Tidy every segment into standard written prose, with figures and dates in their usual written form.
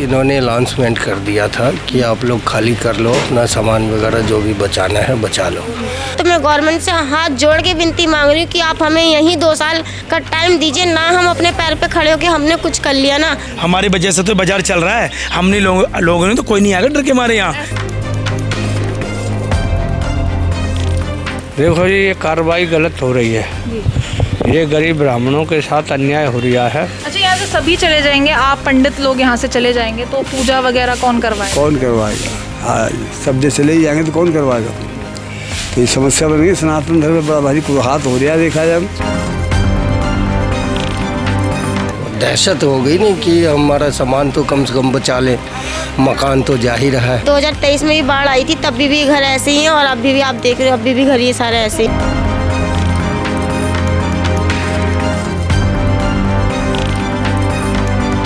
इन्होंने अनाउंसमेंट कर दिया था कि आप लोग खाली कर लो, अपना सामान वगैरह जो भी बचाना है बचा लो। तो मैं गवर्नमेंट से हाथ जोड़ के विनती मांग रही हूँ कि आप हमें यहीं 2 साल का टाइम दीजिए ना, हम अपने पैर पे खड़े होकर हमने कुछ कर लिया ना। हमारी वजह से तो बाजार चल रहा है, हमने लोगों ने तो कोई नहीं आएगा डर के मारे यहाँ। देखो जी, ये कार्रवाई गलत हो रही है, ये गरीब ब्राह्मणों के साथ अन्याय हो रहा है। अच्छा, यहाँ से सभी चले जाएंगे, आप पंडित लोग यहाँ से चले जाएंगे तो पूजा वगैरह कौन करवाएगा? कौन करवाएगा? हाँ, सब जो चले ही जाएंगे तो कौन करवाएगा? तो ये समस्या बन गई, सनातन धर्म में बड़ा भारी कुहात हो रहा है, देखा जाए। दहशत हो गई नहीं कि हमारा सामान तो कम से कम बचा लें, मकान तो जा ही रहा है। 2023 में भी बाढ़ आई थी, तब भी घर ऐसे ही हैं और अभी भी आप देख रहे हो, अभी भी घर ये सारे ऐसे ही।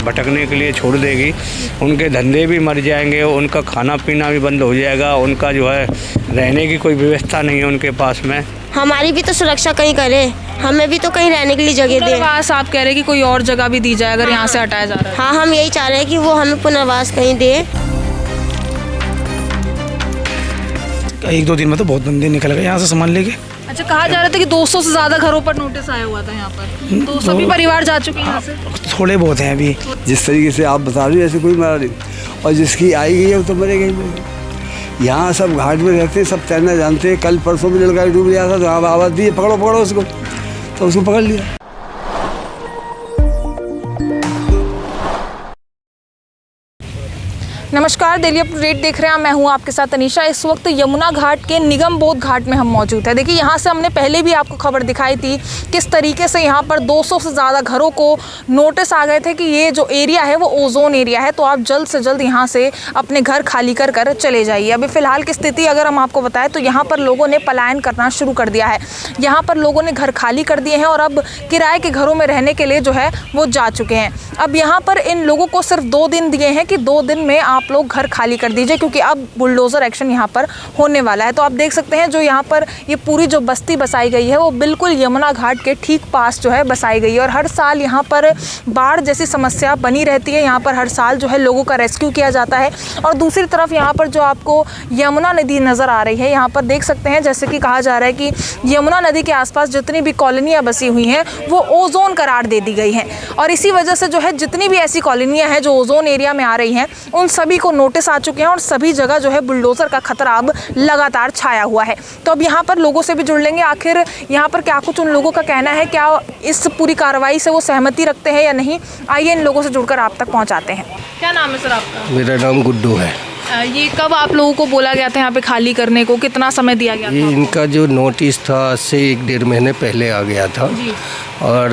भटकने के लिए छोड़ देगी, उनके धंधे भी मर जाएंगे, उनका खाना पीना भी बंद हो जाएगा, उनका जो है रहने की कोई व्यवस्था नहीं है उनके पास में। हमारी भी तो सुरक्षा कहीं करे, हमें भी तो कहीं रहने के लिए जगह दे। पुनर्वास आप कह रहे हैं कि कोई और जगह भी दी जाए अगर यहाँ से हटाया जा रहा है? हाँ, हम यही चाह रहे हैं कि वो हमें पुनर्वास कहीं दे। 1-2 दिन में तो बहुत बंदे निकल गए यहाँ से सामान लेके। अच्छा, कहा जा रहा था कि 200 से ज़्यादा घरों पर नोटिस आया हुआ था यहाँ पर, तो सभी परिवार जा चुके हैं यहाँ से? थोड़े बहुत हैं अभी। जिस तरीके से आप बता रहे हो ऐसे कोई मरा नहीं, और जिसकी आई गई है वो तो मरेगा ही। यहाँ सब घाट में रहते हैं, सब तैरना जानते हैं। कल परसों भी लड़का डूब गया था तो यहाँ आवाज़ दी, पकड़ो उसको, तो उसको पकड़ लिया। नमस्कार, दिल्ली अपडेट देख रहे हैं, मैं हूं आपके साथ अनीशा। इस वक्त यमुना घाट के निगम बोध घाट में हम मौजूद हैं। देखिए, यहां से हमने पहले भी आपको खबर दिखाई थी किस तरीके से यहां पर 200 से ज़्यादा घरों को नोटिस आ गए थे कि ये जो एरिया है वो ओजोन एरिया है, तो आप जल्द से जल्द यहां से अपने घर खाली कर चले जाइए। अभी फ़िलहाल की स्थिति अगर हम आपको बताएं तो यहाँ पर लोगों ने पलायन करना शुरू कर दिया है। यहाँ पर लोगों ने घर खाली कर दिए हैं और अब किराए के घरों में रहने के लिए जो है वो जा चुके हैं। अब यहाँ पर इन लोगों को सिर्फ 2 दिन दिए हैं कि 2 दिन में आप लोग घर खाली कर दीजिए, क्योंकि अब बुलडोज़र एक्शन यहाँ पर होने वाला है। तो आप देख सकते हैं जो यहाँ पर ये पूरी जो बस्ती बसाई गई है वो बिल्कुल यमुना घाट के ठीक पास जो है बसाई गई है। और हर साल यहाँ पर बाढ़ जैसी समस्या बनी रहती है, यहाँ पर हर साल जो है लोगों का रेस्क्यू किया जाता है। और दूसरी तरफ यहाँ पर जो आपको यमुना नदी नज़र आ रही है, यहाँ पर देख सकते हैं जैसे कि कहा जा रहा है कि यमुना नदी के आसपास जितनी भी कॉलोनियाँ बसी हुई हैं वो ओजोन करार दे दी गई हैं। और इसी वजह से जो है जितनी भी ऐसी कॉलोनियाँ हैं जो ओजोन एरिया में आ रही हैं उन सभी को नोटिस आ चुके हैं और सभी जगह जो है बुलडोज़र का खतरा अब लगातार छाया हुआ है। तो अब यहाँ पर लोगों से भी जुड़ लेंगे, आखिर यहाँ पर क्या कुछ उन लोगों का कहना है, क्या इस पूरी कार्रवाई से वो सहमति रखते हैं या नहीं। आइए इन लोगों से जुड़कर आप तक पहुँचाते हैं। क्या नाम है सर आपका? मेरा नाम गुड्डू है। ये कब आप लोगों को बोला गया था यहाँ पे खाली करने को, कितना समय दिया गया था? ये इनका जो नोटिस था से 1-1.5 महीने पहले आ गया था जी। और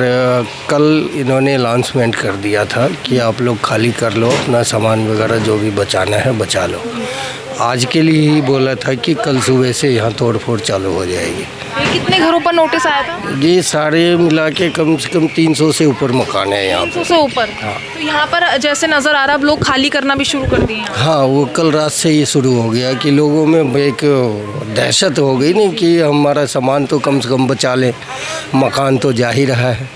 कल इन्होंने अनाउंसमेंट कर दिया था कि आप लोग खाली कर लो, अपना सामान वगैरह जो भी बचाना है बचा लो। आज के लिए ही बोला था कि कल सुबह से यहाँ तोड़ फोड़ चालू हो जाएगी। ये कितने घरों पर नोटिस आया था? ये सारे मिला के कम से कम 300 से ऊपर मकान है यहाँ 300 से ऊपर। हाँ। तो यहाँ पर जैसे नज़र आ रहा है अब लोग खाली करना भी शुरू कर दिए हैं। हाँ, वो कल रात से ये शुरू हो गया कि लोगों में एक दहशत हो गई नहीं कि हमारा सामान तो कम से कम बचा लें, मकान तो जा ही रहा है।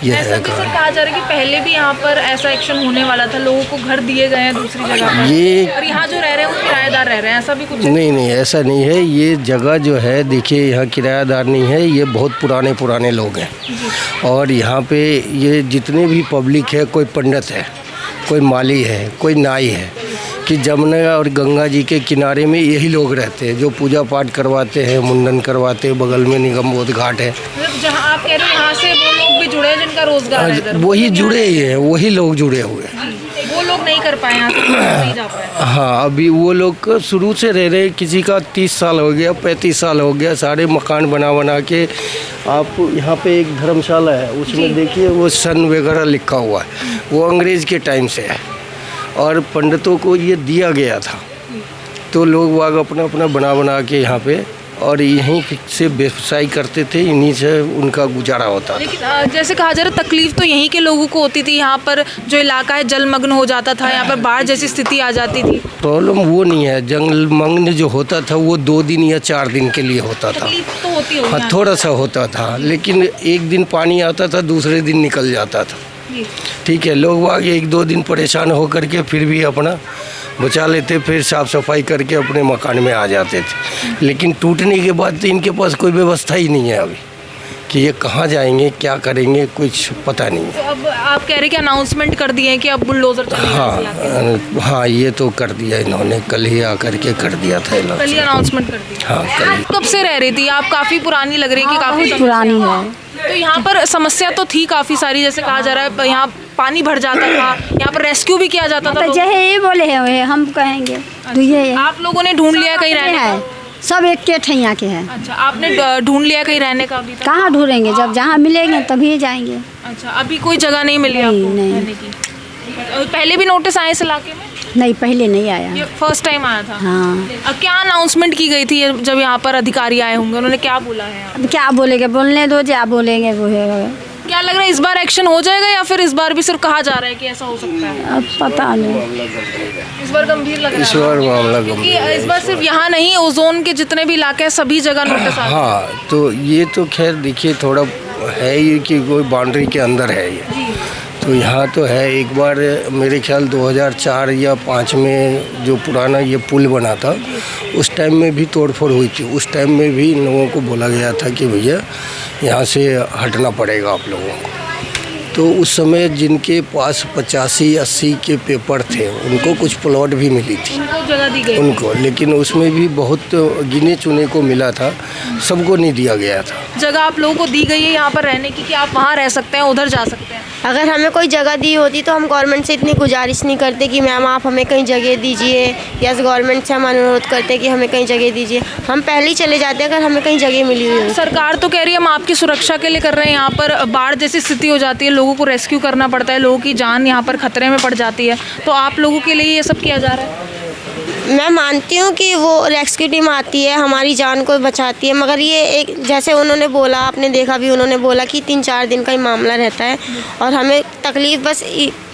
ये ऐसा है भी सर कहा जा रहा है कि पहले भी यहाँ पर ऐसा एक्शन होने वाला था, लोगों को घर दिए गए हैं दूसरी जगह पर, और यहाँ जो रह रहे हैं वो किराएदार रह रहे हैं, ऐसा भी कुछ? नहीं, ऐसा नहीं है। ये जगह जो है देखिए, यहाँ किराएदार नहीं है, ये बहुत पुराने लोग हैं। और यहाँ पे ये जितने भी पब्लिक है, कोई पंडित है, कोई माली है, कोई नाई है, कि जमुना और गंगा जी के किनारे में यही लोग रहते हैं जो पूजा पाठ करवाते हैं, मुंडन करवाते हैं। बगल में निगम बोध घाट है। मतलब जहाँ आप कह रहे हो यहाँ से वो लोग भी जुड़े हैं जिनका रोजगार है इधर, वही जुड़े ही हैं, वही लोग जुड़े हुए हैं। वो लोग नहीं कर पाए यहाँ से, नहीं जा पाए। हाँ, अभी वो लोग शुरू से रह रहे, किसी का 30 साल हो गया, 35 साल हो गया, सारे मकान बना के। आप यहाँ पे एक धर्मशाला है, उसमें देखिए वो सन वगैरह लिखा हुआ है, वो अंग्रेज़ के टाइम से है और पंडितों को ये दिया गया था। तो लोग वाग अपना बना के यहाँ पे और यहीं से व्यवसाय करते थे, इन्हीं से उनका गुजारा होता था। लेकिन जैसे कहा जा रहा है तकलीफ तो यहीं के लोगों को होती थी, यहाँ पर जो इलाका है जलमग्न हो जाता था, यहाँ पर बाढ़ जैसी स्थिति आ जाती थी। प्रॉब्लम वो नहीं है, जलमग्न जो होता था वो 2 दिन या 4 दिन के लिए होता था। तकलीफ तो होती होगी। हाँ, थोड़ा सा होता था, लेकिन एक दिन पानी आता था, दूसरे दिन निकल जाता था। ठीक है, लोग वाग 1-2 दिन परेशान हो करके फिर भी अपना बचा लेते, फिर साफ़ सफाई करके अपने मकान में आ जाते थे। लेकिन टूटने के बाद तो इनके पास कोई व्यवस्था ही नहीं है अभी कि ये कहाँ जाएंगे, क्या करेंगे, कुछ पता नहीं है। तो अब आप कह रहे हैं कि अनाउंसमेंट कर दिए हैं कि अब बुलडोजर चलेगा। हाँ, ये तो कर दिया इन्होंने, कल ही आकर के कर दिया था कल ही अनाउंसमेंट कर दिया। हाँ, कल ही। कब से रह रही थी आप? काफ़ी पुरानी लग रही है कि काफ़ी पुरानी है। तो यहाँ पर समस्या तो थी काफ़ी सारी, जैसे कहा जा रहा है यहाँ पानी भर जाता था, यहाँ पर रेस्क्यू भी किया जाता था। तो जय ये बोले हैं हम कहेंगे तो ये आप लोगों ने ढूंढ लिया कहीं रहने है, का? सब एक के ठैया के हैं। अच्छा, आपने ढूंढ लिया कहीं रहने का अभी तक? कहाँ ढूंढेंगे, जब जहाँ मिलेंगे तभी जाएंगे। अच्छा, अभी कोई जगह नहीं मिली आपको रहने की? पहले भी नोटिस आए इस इलाके में? नहीं, पहले नहीं आया। ये फर्स्ट टाइम आया था? हाँ। क्या अनाउंसमेंट की गई थी जब यहाँ पर अधिकारी आए होंगे, उन्होंने क्या बोला है? अब क्या बोलेंगे, बोलने दो, क्या बोलेंगे वो है। क्या लग रहा है इस बार एक्शन हो जाएगा या फिर इस बार भी सिर्फ कहा जा रहा है कि ऐसा हो सकता है? अब पता नहीं, इस बार गंभीर लग रहा है। इस बार मामला क्योंकि गंभीर है। इस बार सिर्फ यहाँ नहीं, ओजोन के जितने भी इलाके हैं सभी जगह नोटिस आ रहा है। हाँ, तो ये तो खैर देखिए थोड़ा है ये कि कोई बाउंड्री के अंदर है ये, तो यहाँ तो है। एक बार मेरे ख्याल 2004 या 5 में जो पुराना ये पुल बना था, उस टाइम में भी तोड़फोड़ हुई थी। उस टाइम में भी लोगों को बोला गया था कि भैया यहाँ से हटना पड़ेगा आप लोगों को। तो उस समय जिनके पास 85-80 के पेपर थे उनको कुछ प्लॉट भी मिली थी उनको जगह दी गई उनको, लेकिन उसमें भी बहुत गिने चुने को मिला था, सबको नहीं दिया गया था। जगह आप लोगों को दी गई है यहाँ पर रहने की कि आप वहाँ रह सकते हैं, उधर जा सकते हैं? अगर हमें कोई जगह दी होती तो हम गवर्नमेंट से इतनी गुजारिश नहीं करते कि मैम आप हमें कहीं जगह दीजिए, या गवर्नमेंट से हम अनुरोध करते कि हमें कहीं जगह दीजिए। हम पहले ही चले जाते अगर हमें कहीं जगह मिली हुई हो। सरकार तो कह रही है हम आपकी सुरक्षा के लिए कर रहे हैं, यहाँ पर बाढ़ जैसी स्थिति हो जाती है, लोगों को रेस्क्यू करना पड़ता है, लोगों की जान यहाँ पर खतरे में पड़ जाती है, तो आप लोगों के लिए ये सब किया जा रहा है? मैं मानती हूँ कि वो रेस्क्यू टीम आती है, हमारी जान को बचाती है, मगर ये एक जैसे उन्होंने बोला, आपने देखा भी, उन्होंने बोला कि 3-4 दिन का ही मामला रहता है और हमें तकलीफ़ बस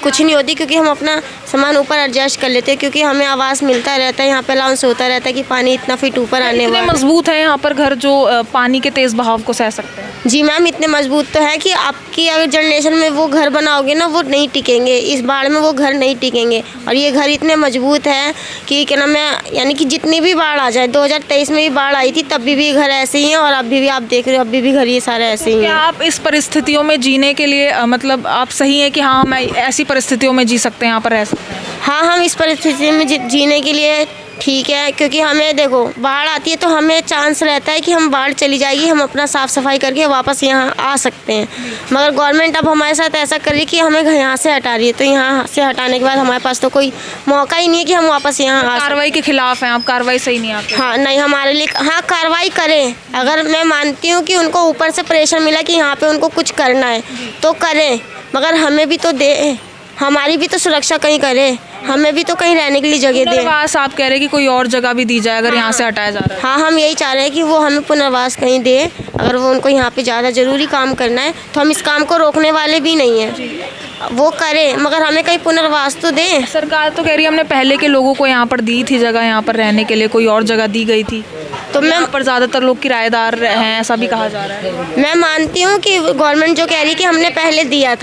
कुछ नहीं होती क्योंकि हम अपना सामान ऊपर एडजस्ट कर लेते हैं, क्योंकि हमें आवास मिलता रहता है, यहाँ पे अलाउंस होता रहता है कि पानी इतना फीट ऊपर आने वाला है। मजबूत है यहाँ पर घर जो पानी के तेज़ बहाव को सह सकते हैं? जी मैम, इतने मजबूत तो है कि आपकी अगर जनरेशन में वो घर बनाओगे ना, वो नहीं टिकेंगे, इस बाढ़ में वो घर नहीं टिकेंगे। और ये घर इतने मजबूत है कि क्या नाम है, यानी कि जितनी भी बाढ़ आ जाए, 2023 में भी बाढ़ आई थी तब भी घर ऐसे ही हैं और अभी भी आप देख रहे हो, अभी भी घर ये सारे ऐसे ही हैं। क्या आप इस परिस्थितियों में जीने के लिए मतलब आप सही है कि हाँ हम ऐसी परिस्थितियों में जी सकते हैं, यहाँ पर रह सकते हैं? हाँ, हम इस परिस्थिति में जीने के लिए ठीक है, क्योंकि हमें देखो बाढ़ आती है तो हमें चांस रहता है कि हम बाढ़ चली जाएगी, हम अपना साफ़ सफाई करके वापस यहाँ आ सकते हैं। मगर गवर्नमेंट अब हमारे साथ ऐसा कर रही है कि हमें यहाँ से हटा रही है, तो यहाँ से हटाने के बाद हमारे पास तो कोई मौका ही नहीं है कि हम वापस यहाँ आ। कार्रवाई के खिलाफ हैं आप? कार्रवाई सही नहीं आपके? हाँ नहीं, हमारे लिए हाँ कार्रवाई करें। अगर मैं मानती हूँ कि उनको ऊपर से प्रेशर मिला कि यहाँ पे उनको कुछ करना है तो करें, मगर हमें भी तो दे, हमारी भी तो सुरक्षा कहीं करे, हमें भी तो कहीं रहने के लिए जगह दे। पुनर्वास आप कह रहे हैं कि कोई और जगह भी दी जाए अगर यहाँ से हटाया जा रहा है? हाँ, हम यही चाह रहे हैं कि वो हमें पुनर्वास कहीं दे। अगर वो उनको यहाँ पे ज़्यादा ज़रूरी काम करना है तो हम इस काम को रोकने वाले भी नहीं हैं, वो करें, मगर हमें कहीं पुनर्वास तो दें। सरकार तो कह रही है हमने पहले के लोगों को यहाँ पर दी थी जगह, यहाँ पर रहने के लिए कोई और जगह दी गई थी, तो यहाँ पर ज़्यादातर लोग किराएदार हैं, ऐसा भी कहा जा रहा है। मैं मानती हूँ कि गवर्नमेंट जो कह रही है कि हमने पहले दिया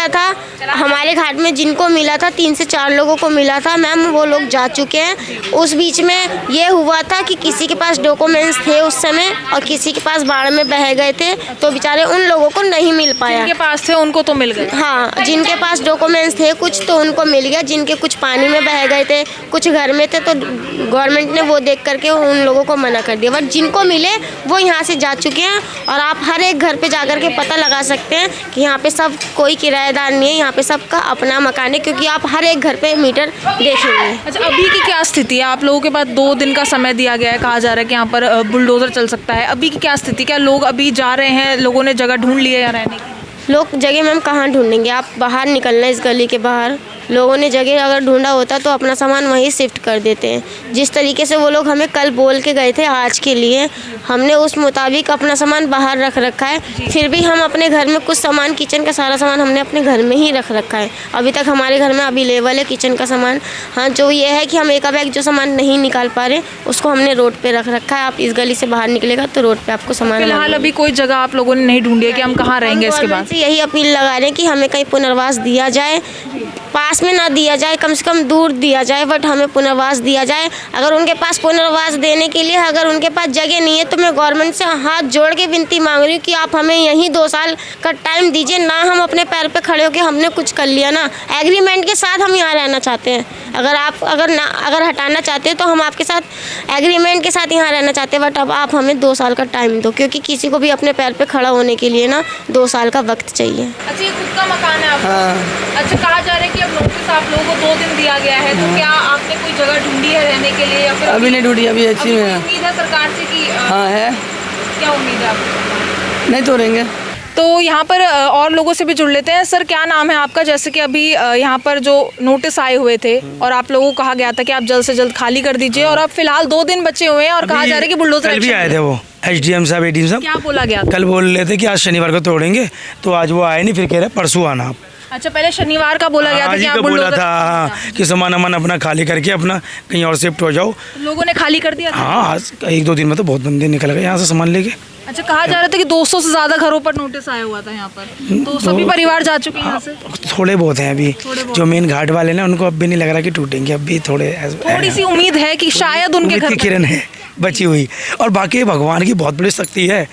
था हमारे घाट में जिनको मिला था 3 से 4 लोगों को मिला था मैम, वो लोग जा चुके हैं। उस बीच में ये हुआ था कि किसी के पास डॉक्यूमेंट्स थे उस समय और किसी के पास बाढ़ में बह गए थे, तो बेचारे उन लोगों को नहीं मिल पाया। जिनके पास थे उनको तो मिल गए? हाँ, जिनके पास डॉक्यूमेंट्स थे कुछ तो उनको मिल गया, जिनके कुछ पानी में बह गए थे, कुछ घर में थे, तो गवर्नमेंट ने वो देख करके उन लोगों को मना कर दिया। बट जिनको मिले वो यहाँ से जा चुके हैं और आप हर एक घर पे जाकर के पता लगा सकते हैं कि यहाँ पे सब कोई किराएदार नहीं है, यहाँ पे सबका अपना मकान है, क्योंकि आप हर एक घर पे मीटर देखेंगे। अच्छा, अभी की क्या स्थिति है? आप लोगों के पास 2 दिन का समय दिया गया है, कहा जा रहा है कि यहाँ पर बुलडोजर चल सकता है। अभी की क्या स्थिति? क्या लोग अभी जा रहे हैं, लोगों ने जगह ढूंढ ली है यहाँ रहने की? लोग जगह मैम कहाँ ढूंढेंगे, आप बाहर निकलना इस गली के बाहर, लोगों ने जगह अगर ढूंढा होता तो अपना सामान वहीं शिफ्ट कर देते हैं। जिस तरीके से वो लोग हमें कल बोल के गए थे आज के लिए, हमने उस मुताबिक अपना सामान बाहर रख रखा है। फिर भी हम अपने घर में कुछ सामान, किचन का सारा सामान हमने अपने घर में ही रख रखा है। अभी तक हमारे घर में अवेलेबल है किचन का सामान। हाँ, जो ये है कि हम एक बैग जो सामान नहीं निकाल पा रहे उसको हमने रोड पे रख रखा है। आप इस गली से बाहर निकलेगा तो रोड पे आपको सामान फिलहाल अभी कोई जगह आप लोगों ने नहीं ढूंढी है कि हम कहाँ रहेंगे इसके बाद? से यही अपील लगा रहे हैं कि हमें कहीं पुनर्वास दिया जाए, पास में ना दिया जाए, कम से कम दूर दिया जाए, बट हमें पुनर्वास दिया जाए। अगर उनके पास पुनर्वास देने के लिए अगर उनके पास जगह नहीं है तो मैं गवर्नमेंट से हाथ जोड़ के विनती मांग रही हूँ कि आप हमें यहीं 2 साल का टाइम दीजिए ना। हम अपने पैर पे खड़े होकर हमने कुछ कर लिया ना, एग्रीमेंट के साथ हम यहाँ रहना चाहते हैं। अगर हटाना चाहते हैं तो हम आपके साथ एग्रीमेंट के साथ यहाँ रहना चाहते हैं, बट अब आप हमें 2 साल का टाइम दो, क्योंकि किसी को भी अपने पैर पे खड़ा होने के लिए ना 2 साल का वक्त चाहिए। अच्छा, ये खुद का मकान है आपका? अच्छा, कहा जा रहा है कि अब नोटिस आप लोगों को 2 दिन दिया गया है, तो क्या आपने कोई जगह ढूंढी है रहने के लिए या फिर अभी नहीं ढूंढी, अभी अच्छी में है। उम्मीद है सरकार से कि हाँ है, क्या उम्मीद है आपको? नहीं तोड़ेंगे। तो यहाँ पर और लोगों से भी जुड़ लेते हैं। सर, क्या नाम है आपका? जैसे कि अभी यहाँ पर जो नोटिस आए हुए थे और आप लोगों को कहा गया था कि आप जल्द से जल्द खाली कर दीजिए, और अब फिलहाल 2 दिन बचे हुए हैं और कहा जा रहा है कि बुलडोजर कल भी एक्शन आए थे वो एसडीएम साहब, एडीएम साहब। क्या बोला गया था? कल बोल रहे थे कि आज शनिवार को तोड़ेंगे, तो आज वो आए नहीं, फिर कह रहे परसों आना आप। अच्छा, पहले शनिवार का बोला गया था कि आप बोला बुलडोजर था हाँ, कि सामान अमान अपना खाली करके अपना कहीं और शिफ्ट हो जाओ। लोगों ने खाली कर दिया था? हाँ, आज 1-2 दिन में तो बहुत बंदे निकल गए यहाँ से सामान लेके। अच्छा, कहा जा रहा था कि 200 से ज्यादा घरों पर नोटिस आया हुआ था यहाँ पर, तो सभी परिवार जा चुके हैं यहाँ से? थोड़े बहुत हैं अभी, जो मेन घाट वाले ना उनको अब भी नहीं लग रहा कि टूटेंगे, अब भी थोड़ी सी उम्मीद है कि शायद उनके घर किरण है बची हुई। और बाकी भगवान की बहुत बड़ी शक्ति है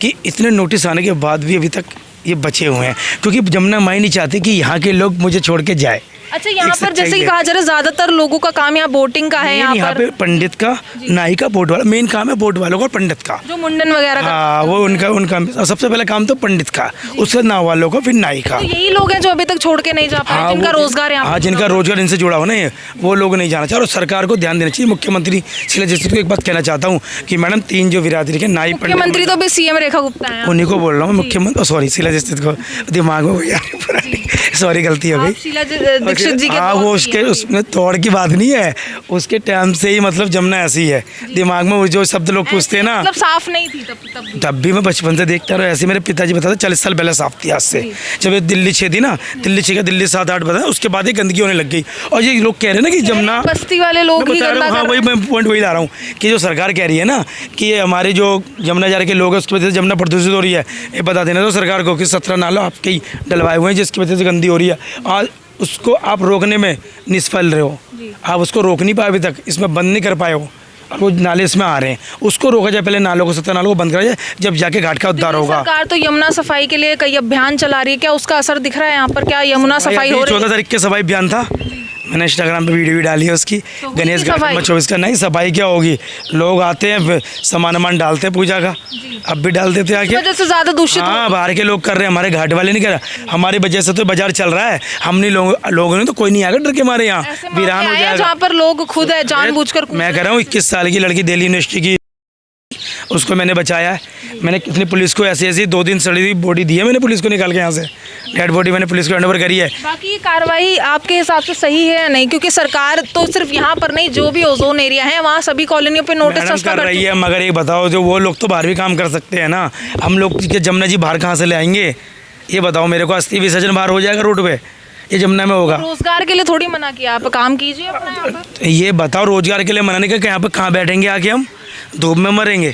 कि इतने नोटिस आने के बाद भी अभी तक ये बचे हुए हैं, क्योंकि जमुना माई नहीं चाहती कि यहाँ के लोग मुझे छोड़ के जाए। अच्छा, यहाँ पर जैसे कि कहा जा रहा है ज्यादातर लोगों का काम यहाँ बोटिंग का है। यहाँ पे पंडित का, नाई का, बोट वाला मेन काम है, बोट वालों का और पंडित का, जो मुंडन वगैरह का। हाँ, वो उनका सबसे पहला काम तो पंडित का, उसके नाव वालों का, फिर नाई का। तो यही लोग हैं जो अभी तक छोड़ के नहीं जा पाए, हाँ, जिनका रोजगार यहाँ। हाँ, जिनका रोजगार इनसे जुड़ा हो ना, वो लोग नहीं जाना चाहिए। और सरकार को ध्यान देना चाहिए। मुख्यमंत्री शीला दीक्षित को एक बात कहना चाहता हूँ कि मैडम 3 जो बिरादरी के नाई, मुख्यमंत्री तो अभी सीएम रेखा गुप्ता है, उन्हीं को बोल रहा हूँ मुख्यमंत्री, सॉरी शीला दीक्षित को दिमाग में सॉरी गलती हो गई। शीला दीक्षित जी के हाँ, वो उसके उसमें तोड़ की बात नहीं है, उसके टाइम से ही मतलब जमुना ऐसी है दिमाग में, वो जो शब्द लोग पूछते हैं ना, मतलब साफ नहीं थी तब भी मैं बचपन से देखता रहा। ऐसे मेरे पिताजी बताते 40 साल पहले साफ थी आज से, जब ये दिल्ली 6 थी ना, दिल्ली 6 का दिल्ली 7-8 बताया, उसके बाद ही गंदगी होने लग गई। और ये लोग कह रहे हैं ना कि जमुना बस्ती वाले लोग ही गंदा, हाँ, वही मैं पॉइंट वही ला रहा हूँ कि जो सरकार कह रही है ना कि ये हमारे जो जमुना जा के लोग हैं उसकी वजह से जमुना प्रदूषित हो रही है, ये बता देना तो सरकार को कि 17 नाला आपके ही डलवाए हुए हैं जिसकी वजह से गंदी हो रही है। आज उसको आप रोकने में निष्फल रहे हो, आप उसको रोक नहीं पाए अभी तक, इसमें बंद नहीं कर पाए हो, वो नाले इसमें आ रहे हैं, उसको रोका जाए पहले, नालों को 17 नालों को बंद करा जाए, जब जाके घाट का उद्धार होगा। सरकार तो यमुना सफाई के लिए कई अभियान चला रही है, क्या उसका असर दिख रहा है यहाँ पर? क्या यमुना सफाई हो रही है? 14 तारीख के सफाई अभियान था, मैंने इंस्टाग्राम पे वीडियो भी डाली है उसकी, गणेश घाट में 24 का। नहीं, सफाई क्या होगी, लोग आते हैं सामान डालते हैं पूजा का, अब भी डाल देते आके, वजह से ज्यादा दूषित। हाँ, बाहर के लोग कर रहे हैं, हमारे घाट वाले नहीं कर रहे, हमारी वजह से तो बाजार चल रहा है। हम नहीं लोगों ने तो कोई नहीं आएगा डर के मारे, यहाँ वीरान हो जाएगा। जहाँ पर लोग खुद है जानबूझकर, मैं कह रहा हूँ 21 साल की लड़की दिल्ली यूनिवर्सिटी की, उसको मैंने बचाया है। मैंने कितनी पुलिस को ऐसी 2 दिन सड़ी हुई बॉडी दी है मैंने पुलिस को निकाल के, यहाँ से डेड बॉडी मैंने पुलिस को हैंडओवर करी है। बाकी कार्रवाई आपके हिसाब से सही है या नहीं? क्योंकि सरकार तो सिर्फ यहाँ पर नहीं, जो भी ओजोन एरिया है वहाँ सभी कॉलोनियों पे नोटिस कर रही है, मगर ये बताओ जो वो लोग तो बाहर भी काम कर सकते हैं ना, हम लोग जमुना जी बाहर कहाँ से ले आएंगे ये बताओ मेरे को? अस्थि विसर्जन बाहर हो जाएगा रोड पे, ये जमुना में होगा? रोजगार के लिए थोड़ी मना किया, आप काम कीजिए अपना यहाँ पर। ये बताओ रोजगार के लिए मना नहीं किया, यहाँ पे कहाँ बैठेंगे आके, हम धूप में मरेंगे?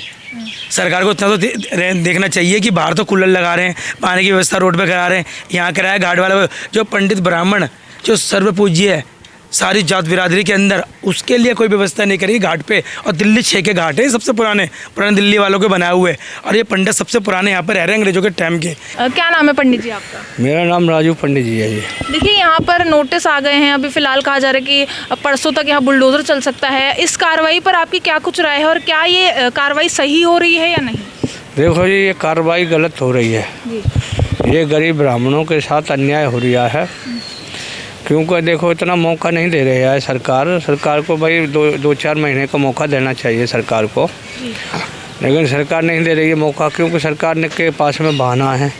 सरकार को इतना तो देखना चाहिए कि बाहर तो कूलर लगा रहे हैं, पानी की व्यवस्था रोड पे करा रहे हैं, यहाँ कराया घाट वाला जो पंडित ब्राह्मण जो सर्व पूज्य है सारी जात बिरादरी के अंदर, उसके लिए कोई व्यवस्था नहीं करी घाट पे। और दिल्ली 6 के घाट है सबसे पुराने दिल्ली वालों के बनाए हुए, और ये पंडित सबसे पुराने यहाँ पर रह रहे हैं अंग्रेजों के टाइम के। क्या नाम है पंडित जी आपका? मेरा नाम राजू पंडित जी है जी। देखिए, यहाँ पर नोटिस आ गए हैं, अभी फिलहाल कहा जा रहा है कि परसों तक यहाँ बुलडोजर चल सकता है। इस कार्रवाई पर आपकी क्या कुछ राय है और क्या ये कार्रवाई सही हो रही है या नहीं? देखो जी, ये कार्रवाई गलत हो रही है, ये गरीब ब्राह्मणों के साथ अन्याय हो रहा है, क्योंकि देखो इतना मौका नहीं दे रही है सरकार को भाई 2-4 महीने का मौका देना चाहिए सरकार को, लेकिन सरकार नहीं दे रही है मौका, क्योंकि सरकार के पास में बहाना है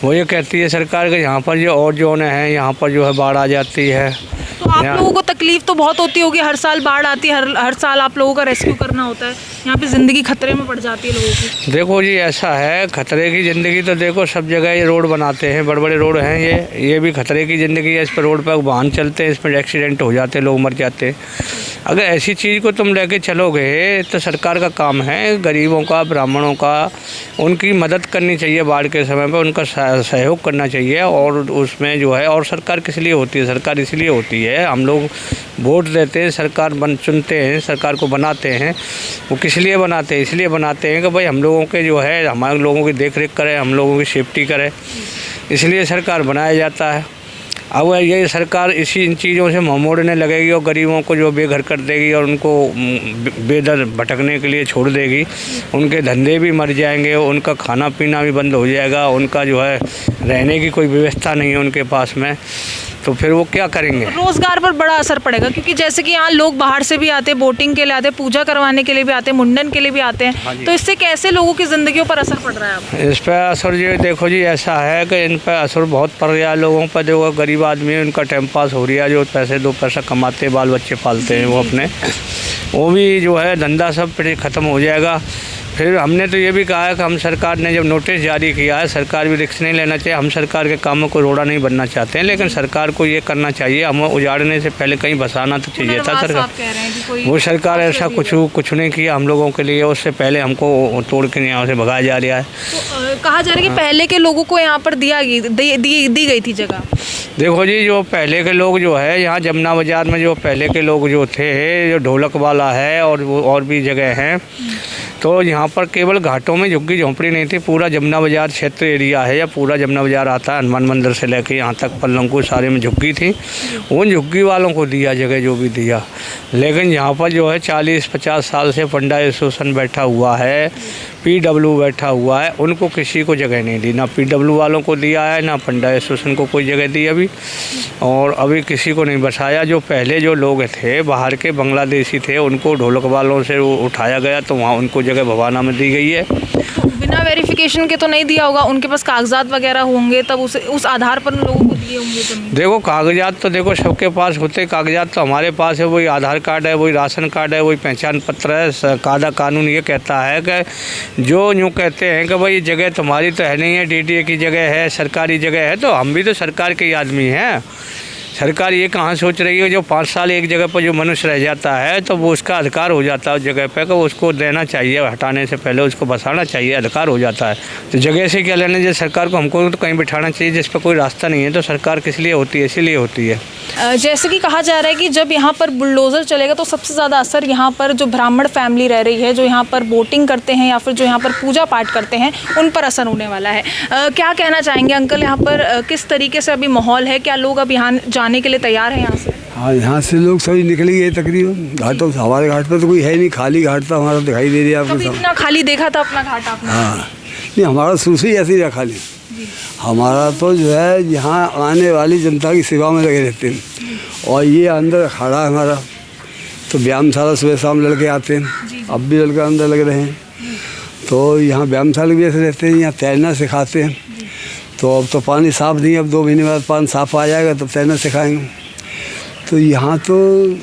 वो ये कहती है सरकार के यहाँ पर जो और जोन है यहाँ पर जो है बाढ़ आ जाती है। तो आप लोगों को तकलीफ तो बहुत होती होगी, हर साल बाढ़ आती है, हर साल आप लोगों का रेस्क्यू करना होता है, यहाँ पे ज़िंदगी खतरे में पड़ जाती है लोगों की। देखो जी ऐसा है, खतरे की ज़िंदगी तो देखो सब जगह ये रोड बनाते हैं, बड़े बड़े रोड हैं, ये भी खतरे की ज़िंदगी है। इस पर रोड पर वाहन चलते हैं, इस पर एक्सीडेंट हो जाते हैं, लोग मर जाते हैं। अगर ऐसी चीज़ को तुम लेके चलोगे तो सरकार का काम है गरीबों का, ब्राह्मणों का, उनकी मदद करनी चाहिए बाढ़ के समय पर, उनका सहयोग करना चाहिए। और उसमें जो है, और सरकार किस लिए होती है? सरकार इसलिए होती है, हम लोग वोट देते हैं, सरकार चुनते हैं, सरकार को बनाते हैं। वो किस लिए बनाते हैं? इसलिए बनाते हैं कि भाई हम लोगों के जो है, हमारे लोगों की देख रेख करे, हम लोगों की सेफ्टी करे, इसलिए सरकार बनाया जाता है। अब ये सरकार इसी इन चीज़ों से मुँह मोड़ने लगेगी और गरीबों को जो बेघर कर देगी और उनको बेदर भटकने के लिए छोड़ देगी, उनके धंधे भी मर जाएंगे, उनका खाना पीना भी बंद हो जाएगा, उनका जो है रहने की कोई व्यवस्था नहीं है उनके पास में, तो फिर वो क्या करेंगे? रोज़गार पर बड़ा असर पड़ेगा, क्योंकि जैसे कि यहाँ लोग बाहर से भी आते हैं, बोटिंग के लिए आते हैं, पूजा करवाने के लिए भी आते हैं, मुंडन के लिए भी आते हैं, तो इससे कैसे लोगों की ज़िंदगियों पर असर पड़ रहा है अब? इस पर असर जो देखो जी ऐसा है कि इन पर असर बहुत पड़ रहा है लोगों पर। जो गरीब आदमी है उनका टाइम पास हो रहा है, जो पैसे दो पैसा कमाते हैं, बाल बच्चे पालते हैं वो अपने, वो भी जो है धंधा सब ख़त्म हो जाएगा। फिर हमने तो ये भी कहा है कि हम सरकार ने जब नोटिस जारी किया है, सरकार भी रिस्क नहीं लेना चाहिए। हम सरकार के कामों को रोड़ा नहीं बनना चाहते हैं, लेकिन सरकार को ये करना चाहिए, हम उजाड़ने से पहले कहीं बसाना तो चाहिए था सरकार। वो सरकार ऐसा कुछ नहीं किया हम लोगों के लिए, उससे पहले हमको तोड़ के यहाँ से भगाया जा रहा है। तो कहा जा रहा है कि पहले के लोगों को यहाँ पर दी गई थी जगह। देखो जी, जो पहले के लोग जो है यहाँ जमुना बाज़ार में, जो पहले के लोग जो थे, जो ढोलक वाला है और वो और भी जगह हैं, तो यहाँ पर केवल घाटों में झुग्गी झोंपड़ी नहीं थी, पूरा जमुना बाज़ार क्षेत्र एरिया है, या पूरा जमुना बाज़ार आता है, हनुमान मंदिर से लेके यहाँ तक पल्लंकु सारे में झुग्गी थी। उन झुग्गी वालों को दिया जगह जो भी दिया, लेकिन यहाँ पर जो है 40-50 साल से पंडा एसोसिएशन बैठा हुआ है, PW बैठा हुआ है, उनको किसी को जगह नहीं दी, ना PW वालों को दिया है, ना पंडा एसोसिएशन को कोई जगह दी अभी, और अभी किसी को नहीं बसाया। जो पहले जो लोग थे बाहर के बांग्लादेशी थे, उनको ढोलक वालों से उठाया गया, तो वहाँ उनको जगह भवाना में दी गई है। बिना वेरिफिकेशन के तो नहीं दिया होगा, उनके पास कागजात वगैरह होंगे, तब उस आधार पर उन लोगों को दिए होंगे जमीन। देखो कागजात तो देखो सबके पास होते, कागजात तो हमारे पास है, वही आधार कार्ड है, वही राशन कार्ड है, वही पहचान पत्र है। कायदा कानून ये कहता है कि जो यूँ कहते हैं कि भाई जगह तुम्हारी तो है नहीं है, DTA की जगह है, सरकारी जगह है, तो हम भी तो सरकार के ही आदमी हैं। सरकार ये कहाँ सोच रही है, जो 5 साल एक जगह पर जो मनुष्य रह जाता है तो वो उसका अधिकार हो जाता है उस जगह पे, कि उसको देना चाहिए, हटाने से पहले उसको बसाना चाहिए, अधिकार हो जाता है। तो जगह से क्या लेने, जैसे सरकार को हमको तो कहीं बिठाना चाहिए जिस पर कोई रास्ता नहीं है, तो सरकार किस लिए होती है? इसीलिए होती है। जैसे कि कहा जा रहा है कि जब यहाँ पर बुलडोज़र चलेगा तो सबसे ज़्यादा असर यहाँ पर जो ब्राह्मण फैमिली रह रही है, जो यहाँ पर बोटिंग करते हैं या फिर जो यहाँ पर पूजा पाठ करते हैं, उन पर असर होने वाला है। क्या कहना चाहेंगे अंकल, यहाँ पर किस तरीके से अभी माहौल है? क्या लोग अब यहाँ जाने के लिए तैयार हैं यहाँ से? हाँ, यहाँ से लोग सभी निकल गए तकरीबन घाटों से। हमारे घाट पर तो कोई है नहीं, खाली घाट था हमारा, दिखाई दे रहा है आपको। इतना खाली देखा था अपना घाट आपने? हाँ नहीं, हमारा शुरू से ही ऐसे ही रहा खाली। हमारा तो जो है यहाँ आने वाली जनता की सेवा में लगे रहते हैं, और ये अंदर अखाड़ा है हमारा, तो व्यायामशाला सुबह शाम लड़के आते हैं, अब भी लड़के अंदर लग रहे हैं, तो यहाँ व्यायामशाला भी ऐसे रहते हैं, यहाँ तैरना सिखाते हैं। तो अब तो पानी साफ़ नहीं, अब 2 महीने बाद पानी साफ़ आ जाएगा तब तैरना सिखाएंगे। तो यहाँ तो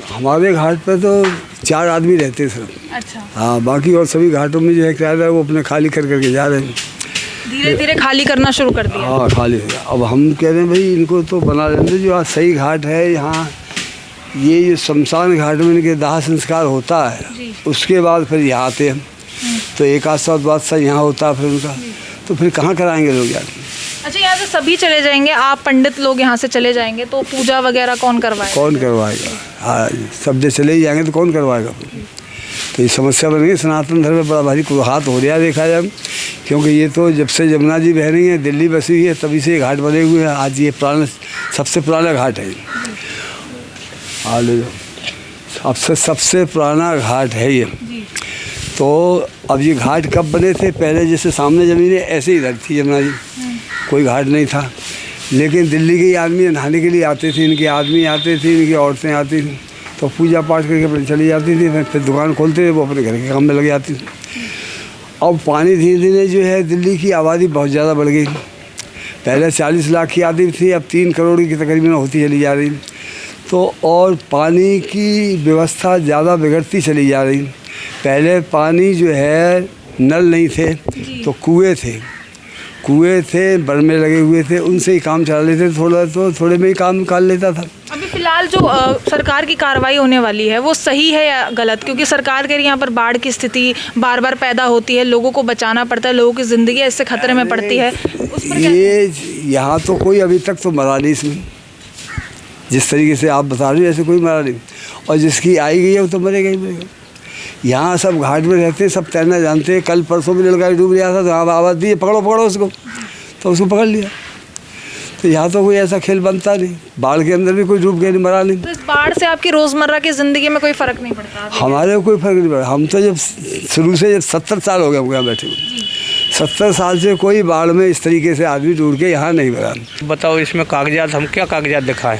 हमारे घाट पर तो 4 आदमी रहते हैं सिर्फ। अच्छा। हाँ, बाकी और सभी घाटों में जो है किराएदार वो अपने खाली कर करके जा रहे हैं, धीरे धीरे खाली करना शुरू कर दिया। हाँ खाली। अब हम कह रहे हैं भाई इनको तो बना लेते, जो आज सही घाट है यहाँ, ये जो शमशान घाट में इनके दाह संस्कार होता है, उसके बाद फिर यहाँ आते हैं, तो 1 आध साल बाद सा यहाँ होता है फिर उनका, तो फिर कहाँ कराएंगे लोग यार? अच्छा, यहाँ से सभी चले जाएंगे, आप पंडित लोग यहाँ से चले जाएंगे, तो पूजा वगैरह कौन करवाएगा? कौन करवाएगा? हाँ, सब जब चले ही जाएंगे तो कौन करवाएगा? तो ये समस्या बन गई, सनातन धर्म में बड़ा भारी कुहात हो रहा है देखा जाए, क्योंकि ये तो जब से यमुना जी बह रही है, दिल्ली बसी हुई है, तभी से ये घाट बने हुए हैं। आज ये पुराना, सबसे पुराना घाट है, सबसे पुराना घाट है ये। तो अब ये घाट कब बने थे? पहले जैसे सामने ज़मीन है ऐसे ही इधर थी यमुना जी, कोई घाट नहीं था, लेकिन दिल्ली के आदमी नहाने के लिए आते थे, इनके आदमी आते थे, इनकी औरतें आती थी, तो पूजा पाठ करके अपने चली जाती थी, फिर दुकान खोलते थे, वो अपने घर के काम में लग जाती थी। अब पानी धीरे धीरे जो है दिल्ली की आबादी बहुत ज़्यादा बढ़ गई, पहले 40 लाख की आती थी, अब 3 करोड़ की तकरीबन होती चली जा रही। तो और पानी की व्यवस्था ज़्यादा बिगड़ती चली जा रही। पहले पानी जो है नल नहीं थे तो कुएँ थे, बर्मे लगे हुए थे, उनसे ही काम चला लेते थे, थोड़े में ही काम निकाल लेता था। अभी फिलहाल जो सरकार की कार्रवाई होने वाली है वो सही है या गलत? क्योंकि सरकार के यहाँ पर बाढ़ की स्थिति बार बार पैदा होती है, लोगों को बचाना पड़ता है, लोगों की ज़िंदगी इससे खतरे में पड़ती है। उस पर ये यहाँ तो कोई अभी तक तो मरा नहीं इसमें, जिस तरीके से आप बता रहे हो ऐसे कोई मरा नहीं, और जिसकी आई गई है वो तो मरेगा ही मरेगा। यहाँ सब घाट में रहते हैं, सब तैरना जानते हैं। कल परसों में लड़का डूब गया था तो यहाँ आवाज़ दी पकड़ो उसको, तो उसको पकड़ लिया। तो यहाँ तो कोई ऐसा खेल बनता नहीं, बाढ़ के अंदर भी कोई डूब के नहीं मरा नहीं। तो इस बाढ़ से आपकी रोज़मर्रा की ज़िंदगी में कोई फ़र्क नहीं पड़ता? हमारे को कोई फ़र्क नहीं पड़ा। हम तो जब शुरू से 70 साल हो गए हमको यहाँ बैठे हुए, 70 साल से कोई बाढ़ में इस तरीके से आदमी डूब के यहाँ नहीं मरा। बताओ इसमें कागजात, हम क्या कागजात दिखाएं?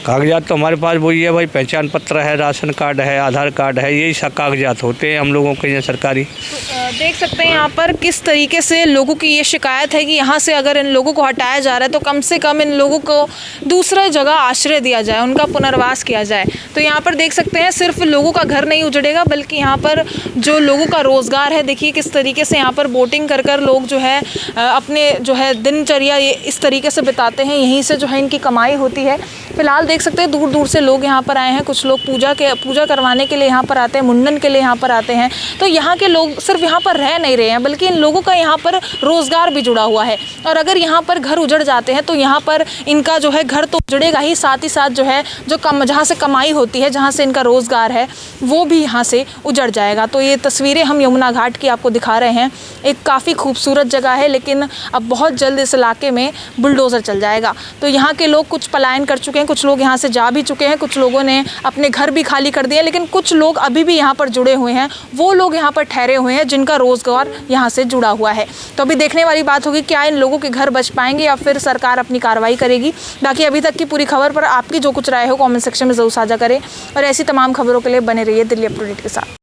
कागजात तो हमारे पास वही है भाई, पहचान पत्र है, राशन कार्ड है, आधार कार्ड है, यही सब कागजात होते हैं हम लोगों के यहाँ सरकारी। तो देख सकते हैं यहाँ पर किस तरीके से लोगों की ये शिकायत है कि यहाँ से अगर इन लोगों को हटाया जा रहा है तो कम से कम इन लोगों को दूसरे जगह आश्रय दिया जाए, उनका पुनर्वास किया जाए। तो यहाँ पर देख सकते हैं सिर्फ लोगों का घर नहीं उजड़ेगा बल्कि यहाँ पर जो लोगों का रोज़गार है, देखिए किस तरीके से यहाँ पर बोटिंग कर लोग जो है अपने जो है दिनचर्या ये इस तरीके से बिताते हैं, यहीं से जो है इनकी कमाई होती है। फिलहाल देख सकते हैं दूर दूर से लोग यहाँ पर आए हैं, कुछ लोग पूजा करवाने के लिए यहाँ पर आते हैं, मुंडन के लिए यहाँ पर आते हैं। तो यहाँ के लोग सिर्फ यहाँ पर रह नहीं रहे हैं बल्कि इन लोगों का यहाँ पर रोज़गार भी जुड़ा हुआ है। और अगर यहाँ पर घर उजड़ जाते हैं तो यहाँ पर इनका जो है घर तो उजड़ेगा ही, साथ ही साथ जो है जो जहाँ से कमाई होती है, जहाँ से इनका रोज़गार है वो भी यहाँ से उजड़ जाएगा। तो ये तस्वीरें हम यमुना घाट की आपको दिखा रहे हैं। एक काफ़ी खूबसूरत जगह है लेकिन अब बहुत जल्द इस इलाके में बुलडोज़र चल जाएगा। तो यहाँ के लोग कुछ पलायन कर चुके हैं, कुछ लोग यहाँ से जा भी चुके हैं, कुछ लोगों ने अपने घर भी खाली कर दिए, लेकिन कुछ लोग अभी भी यहाँ पर जुड़े हुए हैं। वो लोग यहाँ पर ठहरे हुए हैं जिनका रोज़गार यहाँ से जुड़ा हुआ है। तो अभी देखने वाली बात होगी क्या इन लोगों के घर बच पाएंगे या फिर सरकार अपनी कार्रवाई करेगी। बाकी अभी तक की पूरी खबर पर आपकी जो कुछ राय हो कमेंट सेक्शन में ज़रूर साझा करें और ऐसी तमाम खबरों के लिए बने रहिए दिल्ली अप टू डेट के साथ।